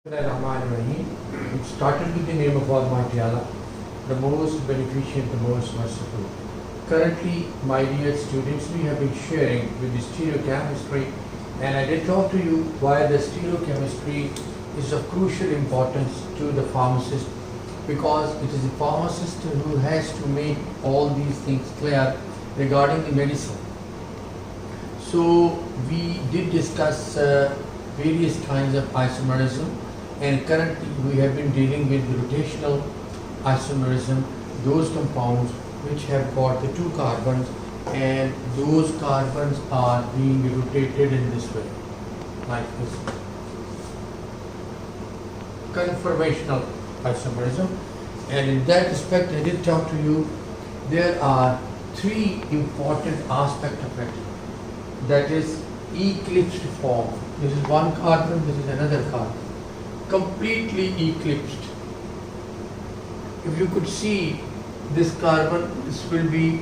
Bismillahirrahmanirrahim. It started with the name of Almighty Allah, the most beneficent, the most merciful. Currently, my dear students, we have been sharing with the stereochemistry, and I did talk to you why the stereochemistry is of crucial importance to the pharmacist, because it is the pharmacist who has to make all these things clear regarding the medicine. So we did discuss various kinds of isomerism, and currently we have been dealing with rotational isomerism, those compounds which have got the two carbons and those carbons are being rotated in this way, like this. Conformational isomerism, and in that respect I did talk to you, there are three important aspects of it. That is eclipsed form. This is one carbon, this is another carbon. Completely eclipsed. If you could see this carbon, this will be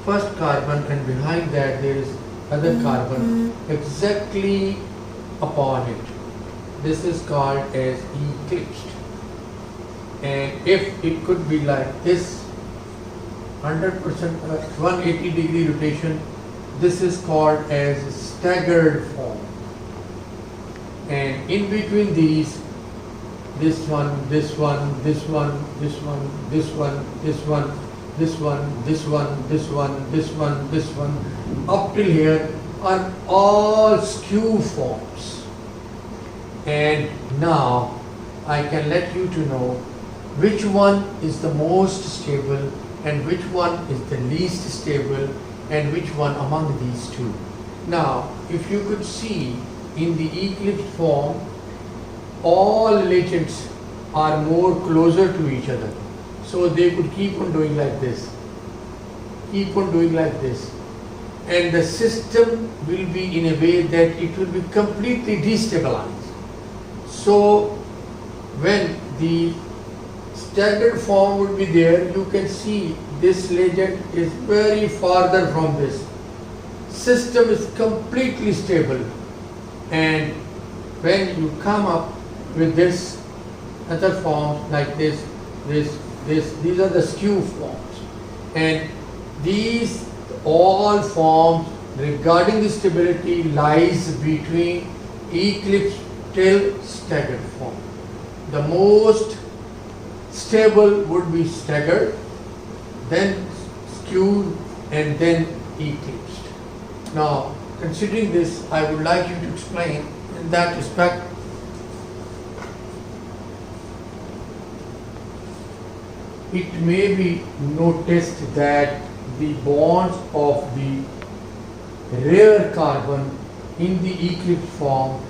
first carbon, and behind that there is other carbon exactly upon it. This is called as eclipsed. And if it could be like this, 100% 180 degree rotation, this is called as staggered form. And in between these, this one, this one, this one, this one, this one, this one, this one, this one, this one, this one, this one, up till here are all skew forms. And now I can let you to know which one is the most stable and which one is the least stable and which one among these two. Now, if you could see in the eclipsed form, all agents are more closer to each other. So they could keep on doing like this, keep on doing like this. And the system will be in a way that it will be completely destabilized. So when the staggered form would be there, you can see this legend is very farther from this. System is completely stable, and when you come up with this other forms like this, these are the skew forms, and these all forms regarding the stability lies between eclipse till staggered form. The most stable would be staggered, then skewed, and then eclipsed. Now, considering this, I would like you to explain in that respect. It may be noticed that the bonds of the rare carbon in the eclipsed form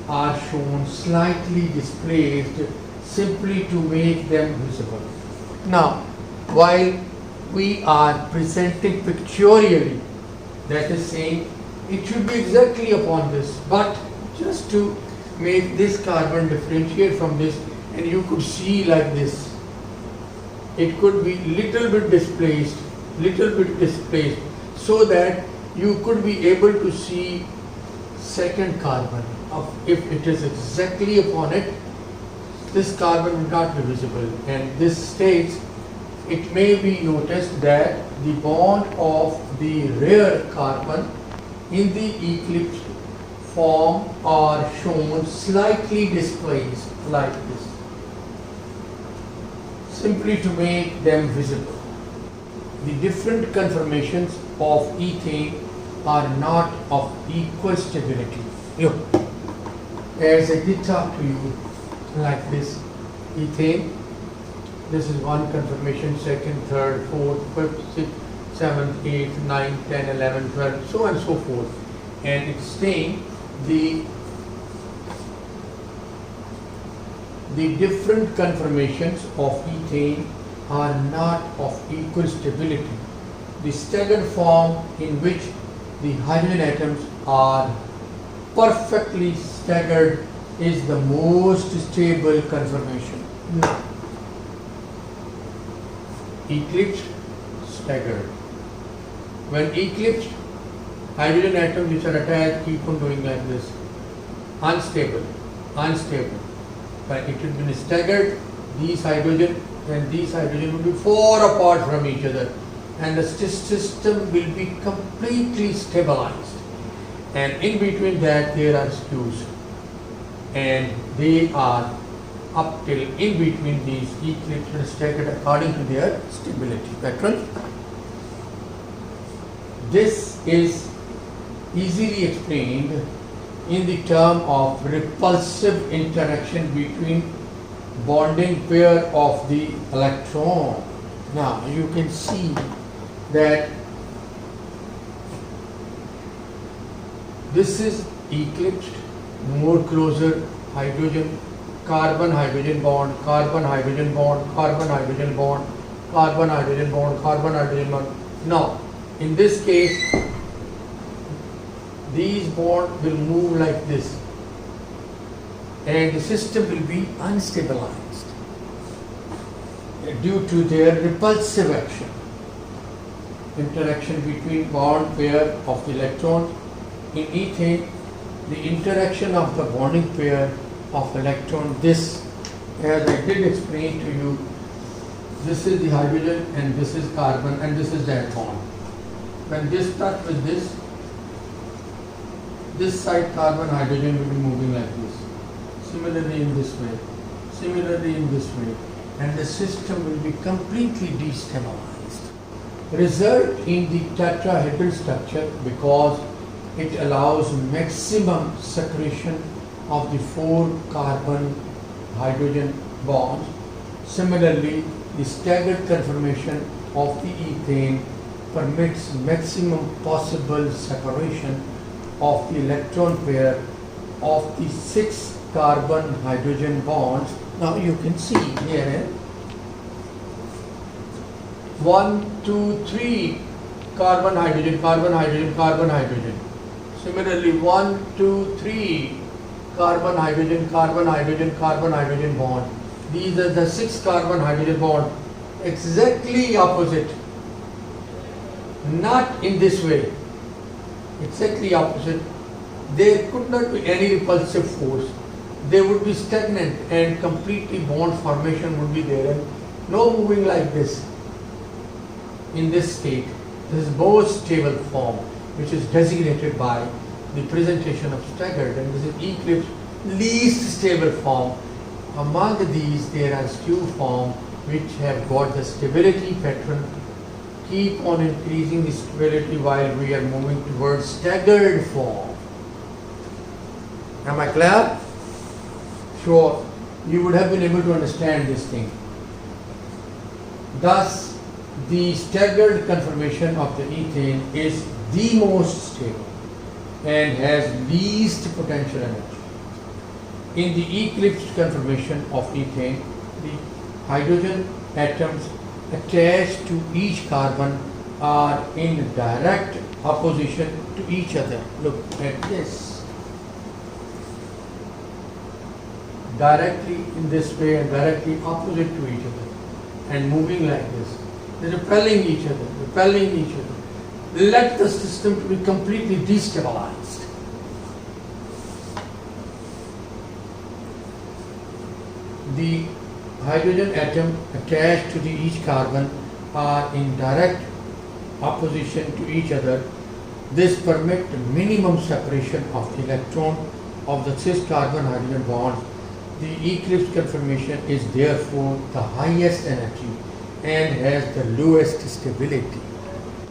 are shown slightly displaced simply to make them visible. Now, while we are presenting pictorially, that is saying it should be exactly upon this, but just to make this carbon differentiate from this, and you could see like this, it could be little bit displaced, so that you could be able to see second carbon. If it is exactly upon it, this carbon will not be visible, and this states it may be noticed that the bond of the rare carbon in the eclipsed form are shown slightly displaced like this, simply to make them visible. The different conformations of ethane are not of equal stability. Look, as I did talk to you, like this, ethane, this is one conformation, second, third, fourth, fifth, sixth, seventh, eighth, ninth, 10, 11, 12, so on and so forth. And it's saying the different conformations of ethane are not of equal stability. The staggered form in which the hydrogen atoms are perfectly staggered is the most stable conformation. Eclipsed, staggered. When eclipsed, hydrogen atoms which are attached keep on doing like this. Unstable, unstable. but it will be staggered. These hydrogen and these hydrogen will be far apart from each other, and the system will be completely stabilized. And in between that there are skews, and they are up till in between these eclipsed and staggered according to their stability pattern. This is easily explained in the term of repulsive interaction between bonding pair of the electron. Now you can see that this is eclipsed, more closer, hydrogen, carbon hydrogen bond, carbon hydrogen bond, carbon hydrogen bond, carbon hydrogen bond, carbon hydrogen bond. Now in this case these bonds will move like this, and the system will be unstabilized due to their repulsive action. Interaction between bond pair of the electron. In ethane, the interaction of the bonding pair of electron, this, as I did explain to you, this is the hydrogen and this is carbon and this is that bond. When this touch with this side carbon hydrogen will be moving like this. Similarly in this way, similarly in this way, and the system will be completely destabilized. Result in the tetrahedral structure because it allows maximum secretion of the 4 carbon hydrogen bonds. Similarly, the staggered conformation of the ethane permits maximum possible separation of the electron pair of the 6 carbon hydrogen bonds. Now you can see here 1, 2, 3 carbon hydrogen, carbon hydrogen, carbon hydrogen. Similarly 1, 2, 3 carbon hydrogen, carbon hydrogen, carbon hydrogen bond. These are the 6 carbon hydrogen bond, exactly opposite, not in this way, exactly opposite. There could not be any repulsive force. They would be stagnant and completely bond formation would be there and no moving like this. In this state, this is most stable form, which is designated by the presentation of staggered, and this is eclipse least stable form. Among these there are skew form which have got the stability pattern, keep on increasing the stability while we are moving towards staggered form. Am I clear? Sure, you would have been able to understand this thing. Thus, the staggered conformation of the ethane is the most stable and has least potential energy. In the eclipsed conformation of ethane, the hydrogen atoms attached to each carbon are in direct opposition to each other. Look at this. Directly in this way and directly opposite to each other and moving like this. They're repelling each other, repelling each other. Let the system to be completely destabilized. The hydrogen atom attached to each carbon are in direct opposition to each other. This permits minimum separation of the electron of the cis carbon hydrogen bond. The eclipse conformation is therefore the highest energy and has the lowest stability.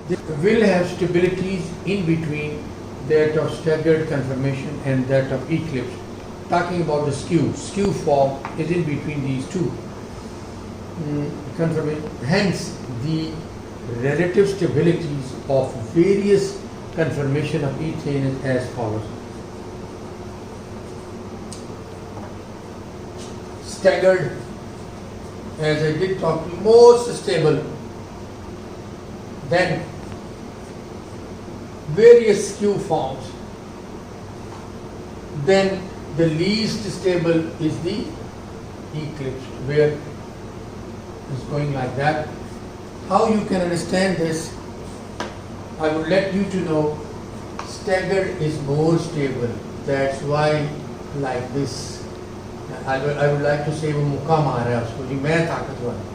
It will have stabilities in between that of staggered conformation and that of eclipse. Talking about the skew form is in between these two conformation. Hence, the relative stabilities of various conformation of ethane is as follows. Staggered, as I did talk, most stable. Then various skew forms. Then the least stable is the eclipse, where it's going like that. How you can understand this? I would let you to know staggered is more stable. That's why like this. I would like to say वो मुक्का मार रहा है उसको जी मैं ताकतवर हूँ,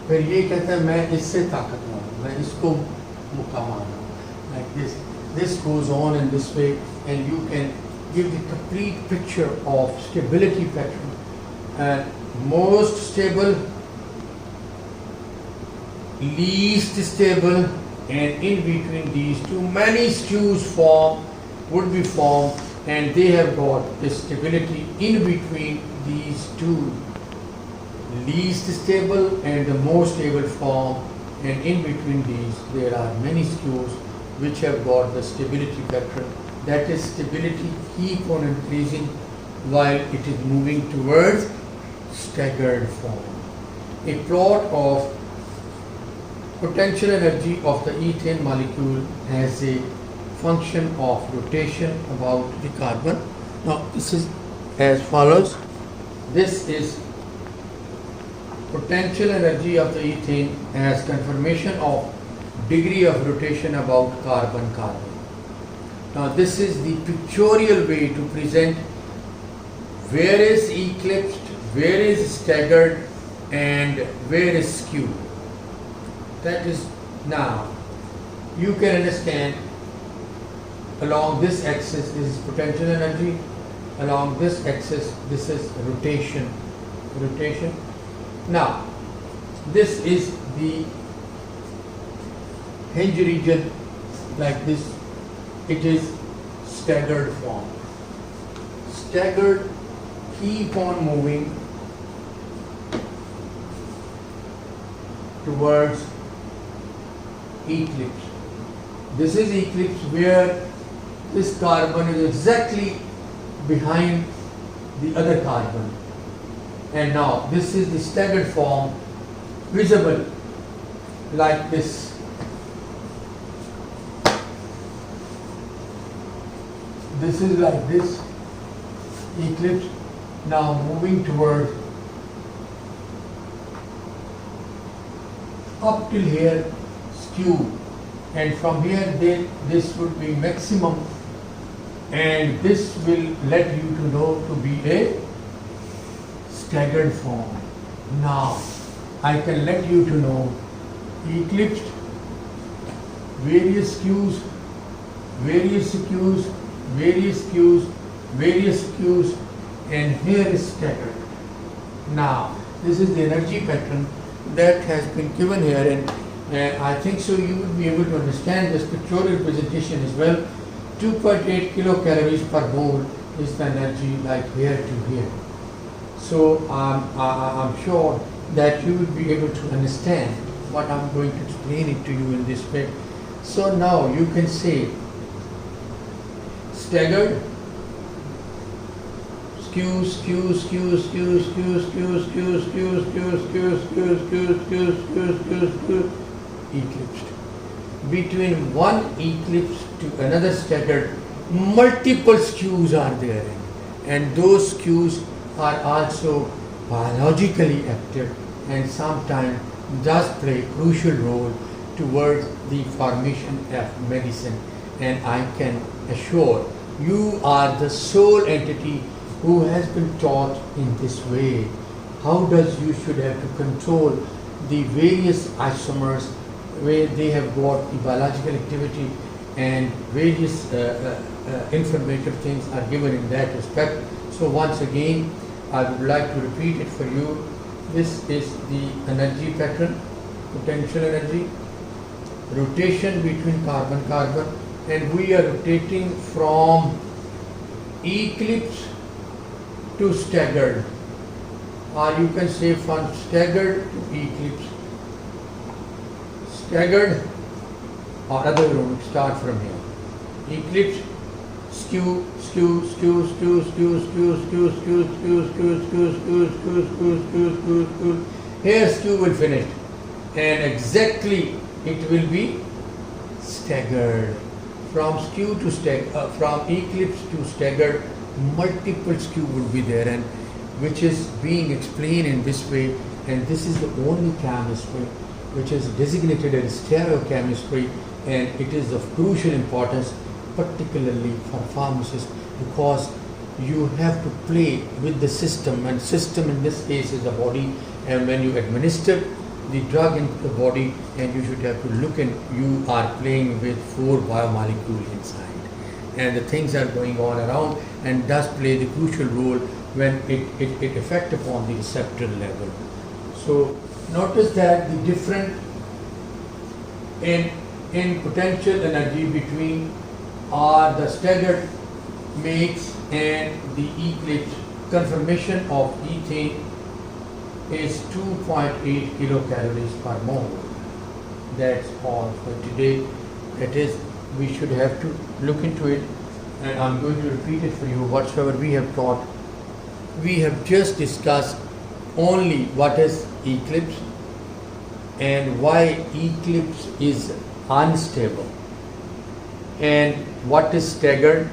फिर ये कहता है मैं इससे ताकतवर हूँ, मैं इसको मुक्का मार रहा हूँ. Like this goes on in this way, and you can give the complete picture of stability pattern. And most stable, least stable, and in between these two many skews would be formed, and they have got the stability in between these two, least stable and the most stable form, and in between these there are many skews which have got the stability pattern. That is, stability keep on increasing while it is moving towards staggered form. A plot of potential energy of the ethane molecule has a function of rotation about the carbon. Now this is as follows. This is potential energy of the ethane as confirmation of degree of rotation about carbon-carbon. Now this is the pictorial way to present where is eclipsed, where is staggered, and where is skewed. That is, now you can understand along this axis this is potential energy, along this axis this is rotation. Now this is the hinge region, like this, it is staggered form. Staggered keep on moving towards eclipse. This is eclipse where this carbon is exactly behind the other carbon, and now this is the staggered form visible like this. This is like this eclipse, now moving towards up till here skew, and from here this would be maximum, and this will let you to know to be a staggered form. Now I can let you to know eclipsed, various skews, various skews, various skews, various skews, and here is staggered. Now this is the energy pattern that has been given here, and I think so you will be able to understand this pictorial presentation as well. 2.8 kilocalories per mole is the energy like here to here. So I'm sure that you will be able to understand what I'm going to explain it to you in this way. So now you can say staggered, skew, skew, skew, skew, skew, skew, skew, skew, skew, skew, skew, skew, skew, skew, skew, skew, eclipsed. Between one eclipse to another staggered, multiple skews are there, and those skews are also biologically active and sometimes does play a crucial role towards the formation of medicine. And I can assure you are the sole entity who has been taught in this way. How does you should have to control the various isomers where they have got the biological activity, and various informative things are given in that respect. So once again I would like to repeat it for you. This is the energy pattern, potential energy, rotation between carbon-carbon, and we are rotating from eclipse to staggered, or you can say from staggered to eclipse. Staggered, or other way, start from here. Eclipse, skew, skew, skew, skew, skew, skew, skew, skew, skew, skew, skew, skew, skew, skew, skew, skew, skew. Here skew will finish, and exactly it will be staggered. From skew to from eclipse to staggered, multiple skew will be there, and which is being explained in this way. And this is the only chemistry which is designated as stereochemistry, and it is of crucial importance, particularly for pharmacists, because you have to play with the system, and system in this case is the body. And when you administer the drug into the body, and you should have to look, and you are playing with 4 biomolecules inside, and the things are going on around, and does play the crucial role when it affect upon the receptor level. So notice that the different in potential energy between are the staggered makes and the eclipse. Conformation of ethane is 2.8 kilocalories per mole. That's all for today. That is, we should have to look into it, and I'm going to repeat it for you. Whatsoever we have taught, we have just discussed only what is eclipse and why eclipse is unstable, and what is staggered,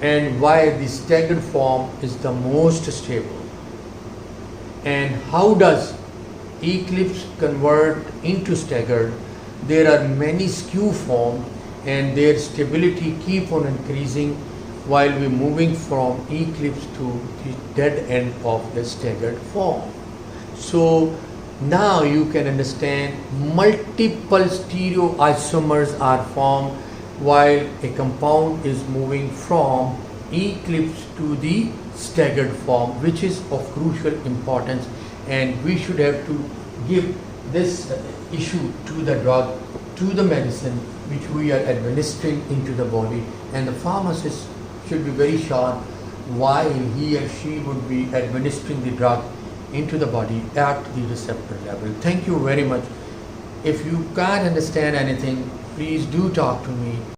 and why the staggered form is the most stable, and how does eclipse convert into staggered. There are many skew forms, and their stability keep on increasing while we're moving from eclipse to the dead end of the staggered form. So now you can understand multiple stereoisomers are formed while a compound is moving from eclipse to the staggered form, which is of crucial importance, and we should have to give this issue to the drug, to the medicine which we are administering into the body, and the pharmacist should be very sure why he or she would be administering the drug into the body at the receptor level. Thank you very much. If you can't understand anything, please do talk to me.